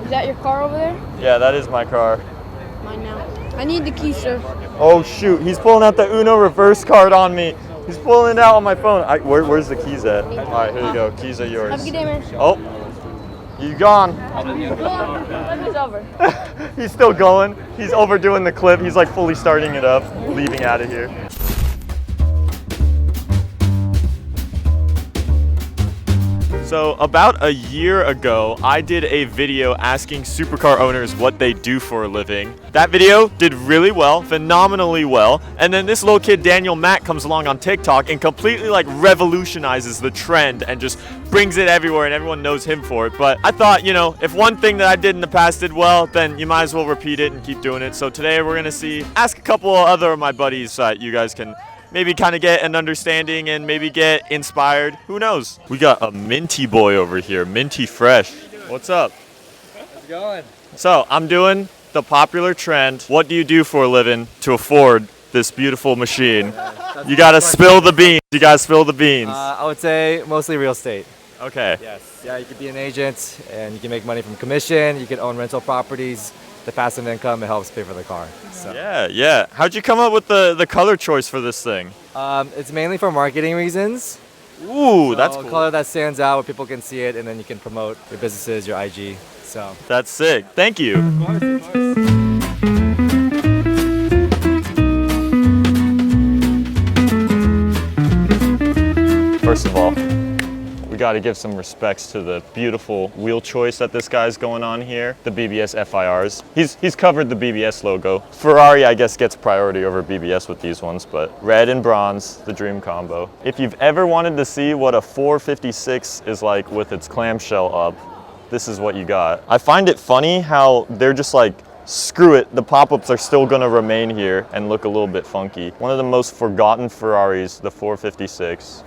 Is that your car over there? Yeah, that is my car. Mine now. I need the key, sir. Oh shoot, he's pulling out the Uno reverse card on me. He's pulling it out on my phone. Where's the keys at? All right, here you go. Keys are yours. Have a good day, man. Oh, you gone. It's over. He's still going. He's overdoing the clip. He's like fully starting it up, leaving out of here. So about a year ago, I did a video asking supercar owners what they do for a living. That video did really well, phenomenally well. And then this little kid, Daniel Mack, comes along on TikTok and completely like revolutionizes the trend and just brings it everywhere and everyone knows him for it. But I thought, you know, if one thing that I did in the past did well, then you might as well repeat it and keep doing it. So today we're gonna ask a couple of other of my buddies so you guys can maybe kind of get an understanding and maybe get inspired. Who knows? We got a minty boy over here, minty fresh. What's up? How's it going? So I'm doing the popular trend. What do you do for a living to afford this beautiful machine? You gotta spill the beans. You gotta spill the beans. I would say mostly real estate. Okay. Yes. Yeah, you could be an agent and you can make money from commission. You could own rental properties. The passive income, it helps pay for the car. So. Yeah. How'd you come up with the color choice for this thing? It's mainly for marketing reasons. Ooh, So that's cool. color that stands out where people can see it, and then you can promote your businesses, your IG. So. That's sick. Thank you. Of course. First of all, we got to give some respects to the beautiful wheel choice that this guy's going on here, the BBS FIRs. He's covered the BBS logo. Ferrari, I guess, gets priority over BBS with these ones, but red and bronze, the dream combo. If you've ever wanted to see what a 456 is like with its clamshell up, this is what you got. I find it funny how they're just like, screw it, the pop-ups are still gonna remain here and look a little bit funky. One of the most forgotten Ferraris, the 456.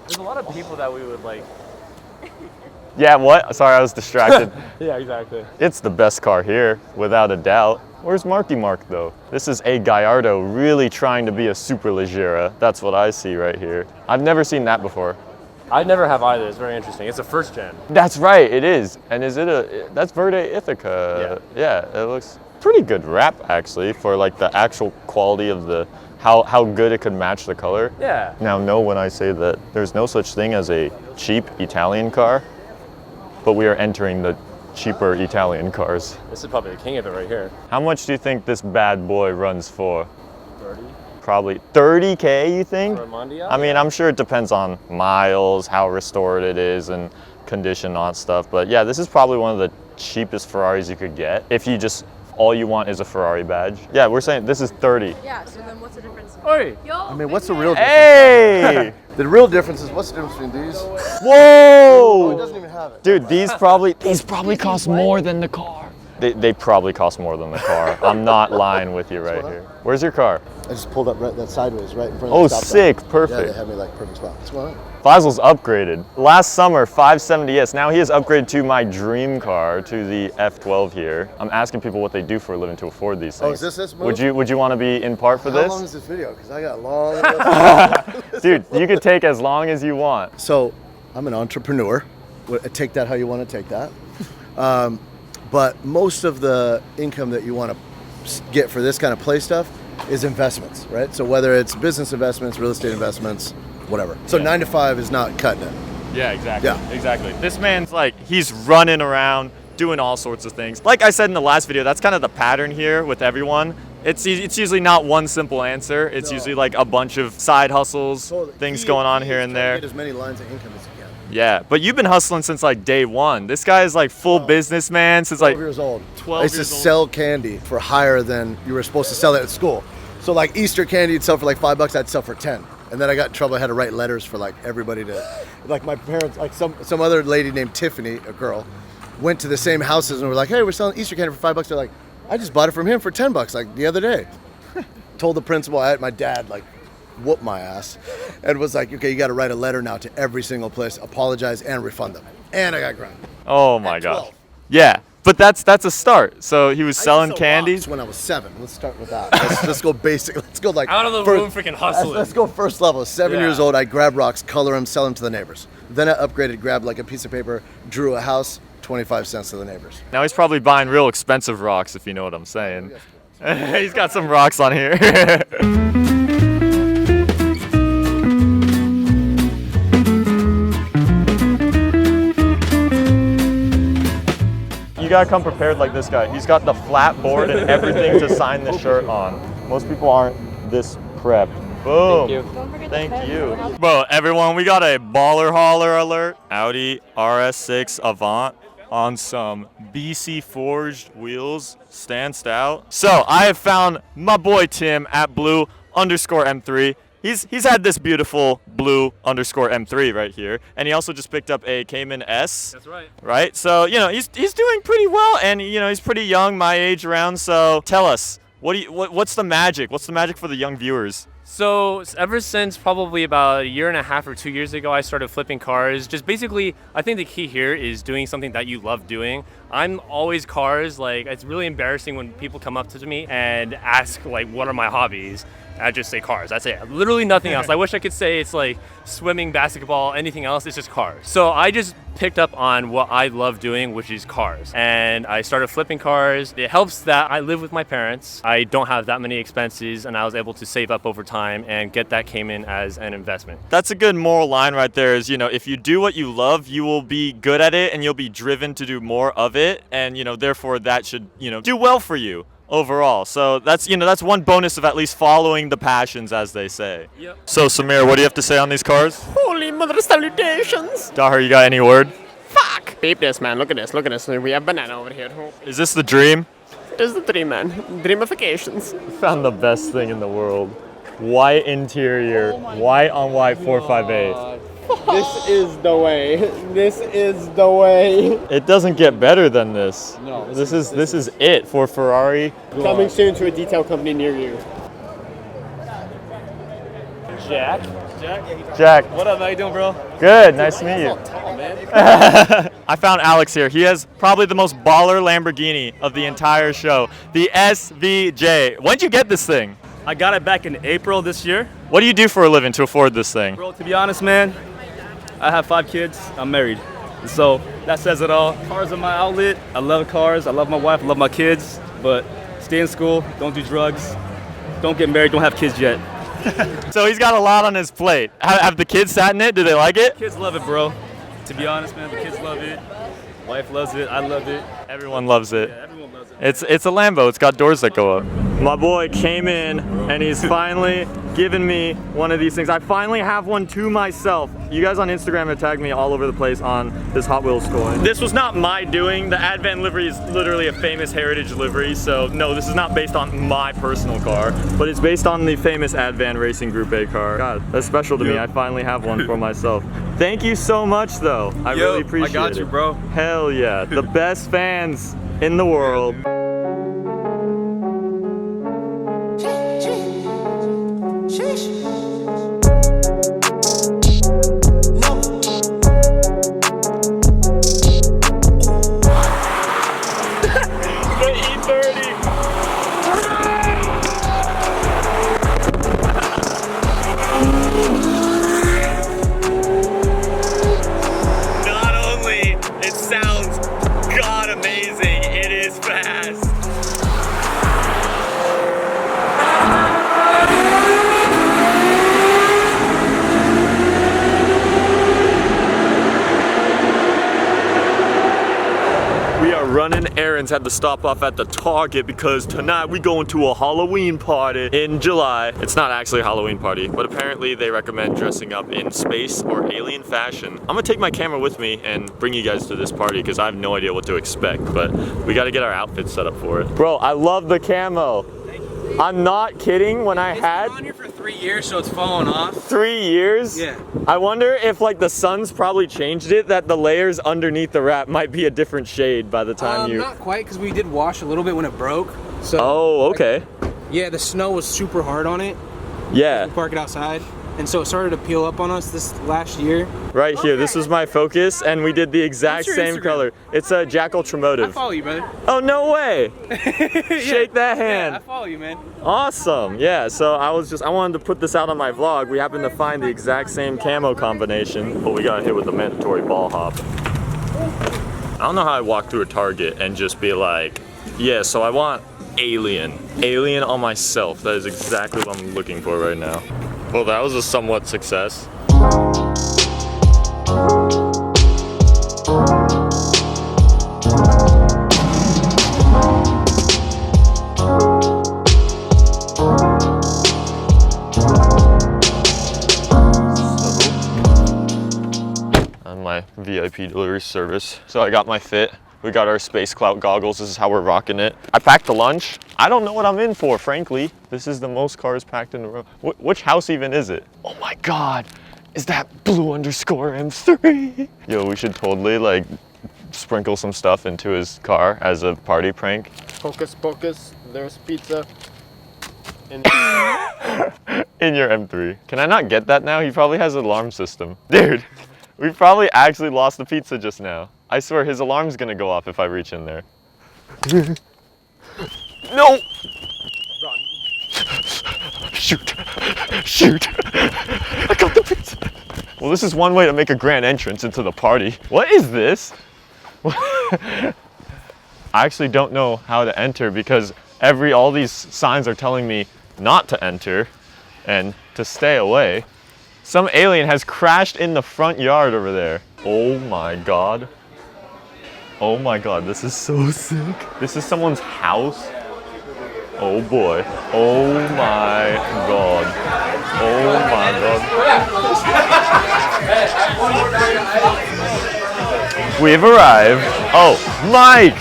There's a lot of people that we would like. Yeah, what? Sorry, I was distracted. Yeah, exactly. It's the best car here, without a doubt. Where's Marky Mark, though? This is a Gallardo really trying to be a Superleggera. That's what I see right here. I've never seen that before. I never have either. It's very interesting. It's a first gen. That's right, it is. And is it that's Verde Ithaca. Yeah, it looks pretty good wrap, actually, for like the actual quality of the, how good it could match the color. Yeah. Now, know when I say that there's no such thing as a cheap Italian car, but we are entering the cheaper Italian cars. This is probably the king of it right here. How much do you think this bad boy runs for? 30 Probably 30K, you think? for a Mondial? I mean, I'm sure it depends on miles, how restored it is, and condition on stuff. But yeah, this is probably one of the cheapest Ferraris you could get if you just, all you want is a Ferrari badge. Yeah, we're saying this is 30. Yeah, so then what's the difference? Oi! I mean, what's the real difference? Hey! The real difference is what's the difference between these? Whoa! Oh, it doesn't even have it. Dude, these probably cost more than the car. They probably cost more than the car. I'm not lying with you right here. Where's your car? I just pulled up that sideways right in front of Oh, the stop sign. sick, Yeah, perfect. they have me like perfect spot. What's going on? Faisal's upgraded. Last summer, 570S. Now he has upgraded to my dream car, to the F12 here. I'm asking people what they do for a living to afford these things. Oh, is this move? Would you want to be in part for How this? long is this video? Because I got long. Dude, you could take as long as you want. So, I'm an entrepreneur. Take that how you want to take that. But most of the income that you want to get for this kind of play stuff is investments, right? So whether it's business investments, real estate investments, whatever. So 9 to 5 is not cutting it. Yeah, exactly. Yeah. Exactly. This man's like, he's running around, doing all sorts of things. Like I said in the last video, that's kind of the pattern here with everyone. It's usually not one simple answer. It's usually like a bunch of side hustles, things going on here and there. Get as many lines of income as you can. Yeah, but you've been hustling since like day one. This guy is like full businessman since 12 like years old. 12 I used to years old. sell candy for higher than you were supposed to sell it at school. So like Easter candy, you'd sell for like $5, I'd sell for 10. And then I got in trouble. I had to write letters for like everybody to, like my parents, like some other lady named Tiffany, a girl, went to the same houses and were like, hey, we're selling Easter candy for $5. They're like, I just bought it from him for $10 like the other day. Told the principal, I had my dad like whooped my ass and was like, okay, you got to write a letter now to every single place, apologize and refund them. And I got grounded. Oh my At gosh. 12. Yeah, but that's a start. So he was selling candies. When I was 7. Let's start with that. Let's go basic. Let's go like Out of the room, freaking hustling. Let's go first level. 7 years old, I grab rocks, color them, sell them to the neighbors. Then I upgraded, grabbed like a piece of paper, drew a house, 25 cents to the neighbors. Now he's probably buying real expensive rocks, if you know what I'm saying. He's got some rocks on here. You gotta come prepared like this guy. He's got the flat board and everything to sign the shirt on. Most people aren't this prepped. Boom. Thank you. Don't forget Thank you. Bro, everyone, we got a baller hauler alert. Audi RS6 Avant on some BC forged wheels, stanced out. So I have found my boy Tim at blue_M3. He's had this beautiful blue_M3 right here, and he also just picked up a Cayman S. That's right. Right? So, you know, he's doing pretty well, and you know, he's pretty young, my age around. So tell us, what's the magic? What's the magic for the young viewers? So ever since probably about a year and a half or 2 years ago, I started flipping cars. Just basically, I think the key here is doing something that you love doing. I'm always cars. Like, it's really embarrassing when people come up to me and ask, like, what are my hobbies? I just say cars. That's it. Literally nothing else. I wish I could say it's like swimming, basketball, anything else. It's just cars. So I just picked up on what I love doing, which is cars. And I started flipping cars. It helps that I live with my parents. I don't have that many expenses, and I was able to save up over time and get that Cayman as an investment. That's a good moral line right there is, you know, if you do what you love, you will be good at it and you'll be driven to do more of it. And, you know, therefore that should, you know, do well for you overall. So that's, you know, that's one bonus of at least following the passions, as they say. Yep. So Samir, what do you have to say on these cars? Holy mother salutations! Dahar, you got any word? Fuck! Peep this, man. Look at this. Look at this. We have banana over here. Is this the dream? This is the dream, man. Dreamifications. Found the best thing in the world. White interior, white on white 458. This is the way. This is the way. It doesn't get better than this. No. This is it for Ferrari. Coming soon to a detail company near you. Jack? Jack. What up? How you doing, bro? Good, nice to meet you. I found Alex here. He has probably the most baller Lamborghini of the entire show, the SVJ. When'd you get this thing? I got it back in April this year. What do you do for a living to afford this thing? Bro, to be honest, man, I have 5 kids. I'm married. So that says it all. Cars are my outlet. I love cars. I love my wife. I love my kids. But stay in school. Don't do drugs. Don't get married. Don't have kids yet. So he's got a lot on his plate. Have the kids sat in it? Do they like it? Kids love it, bro. To be honest, man, the kids love it. Wife loves it. I love it. Everyone loves it. Yeah, everyone loves it. It's a Lambo. It's got doors that go up. My boy came in and he's finally given me one of these things. I finally have one to myself. You guys on Instagram have tagged me all over the place on this Hot Wheels toy. This was not my doing. The Advan livery is literally a famous heritage livery. So no, this is not based on my personal car, but it's based on the famous Advan Racing Group A car. God, that's special to me. I finally have one for myself. Thank you so much though. I really appreciate it. I got you, bro. Hell yeah. The best fans in the world. Running errands, had to stop off at the Target because tonight we going to a Halloween party in July. It's not actually a Halloween party, but apparently they recommend dressing up in space or alien fashion. I'm gonna take my camera with me and bring you guys to this party because I have no idea what to expect, but we gotta get our outfits set up for it. Bro, I love the camo. I'm not kidding. When I had... It's been on here for 3 years, so it's falling off. 3 years? Yeah. I wonder if like the sun's probably changed it, that the layers underneath the wrap might be a different shade by the time you... Not quite, because we did wash a little bit when it broke. So, oh, okay. Yeah, the snow was super hard on it. Yeah. We park it outside. And so it started to peel up on us this last year. Right here, this was my Focus, and we did the exact same color. It's a JackUltraMotive. I follow you, brother. Oh, no way! Shake that hand. Yeah, I follow you, man. Awesome, yeah, so I wanted to put this out on my vlog. We happened to find the exact same camo combination, but we got hit with a mandatory ball hop. I don't know how I walk through a Target and just be like, yeah, so I want alien. Alien on myself. That is exactly what I'm looking for right now. Well, that was a somewhat success. On my VIP delivery service. So I got my fit. We got our Space Clout goggles. This is how we're rocking it. I packed a lunch. I don't know what I'm in for, frankly. This is the most cars packed in the row. Which house even is it? Oh my God, is that blue_M3? Yo, we should totally like sprinkle some stuff into his car as a party prank. Hocus pocus, there's pizza. In your M3. Can I not get that now? He probably has an alarm system. Dude, we probably actually lost the pizza just now. I swear his alarm's gonna go off if I reach in there. No! Run. Shoot! Shoot! I got the pizza! Well, this is one way to make a grand entrance into the party. What is this? I actually don't know how to enter because all these signs are telling me not to enter and to stay away. Some alien has crashed in the front yard over there. Oh my God. Oh my God, this is so sick. This is someone's house. Oh boy. Oh my God. Oh my God. We've arrived. Oh, Mike!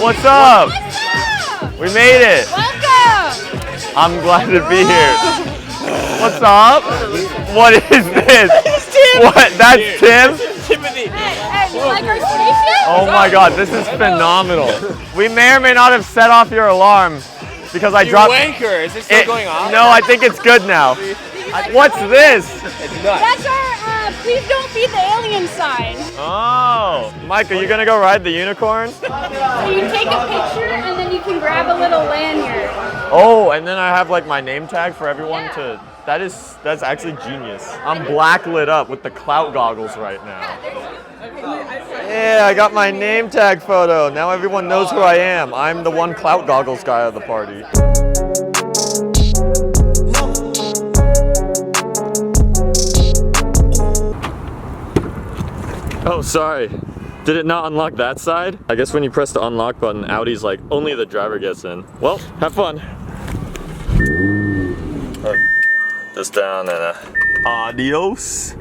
What's up? We made it. Welcome! I'm glad to be here. What's up? What is this? What? That's Tim? Hey, you like our spaceship? Oh my God, this is phenomenal. We may or may not have set off your alarm because I dropped. Wanker, is this still going on? No, I think it's good now. What's this? That's our please don't feed the alien sign. Oh, Mike, are you gonna go ride the unicorn? So you take a picture and then you can grab a little lanyard. Oh, and then I have like my name tag for everyone to. That's actually genius. I'm black lit up with the clout goggles right now. Yeah, I got my name tag photo. Now everyone knows who I am. I'm the one clout goggles guy of the party. Oh, sorry. Did it not unlock that side? I guess when you press the unlock button, Audi's like, only the driver gets in. Well, have fun. This down and adios.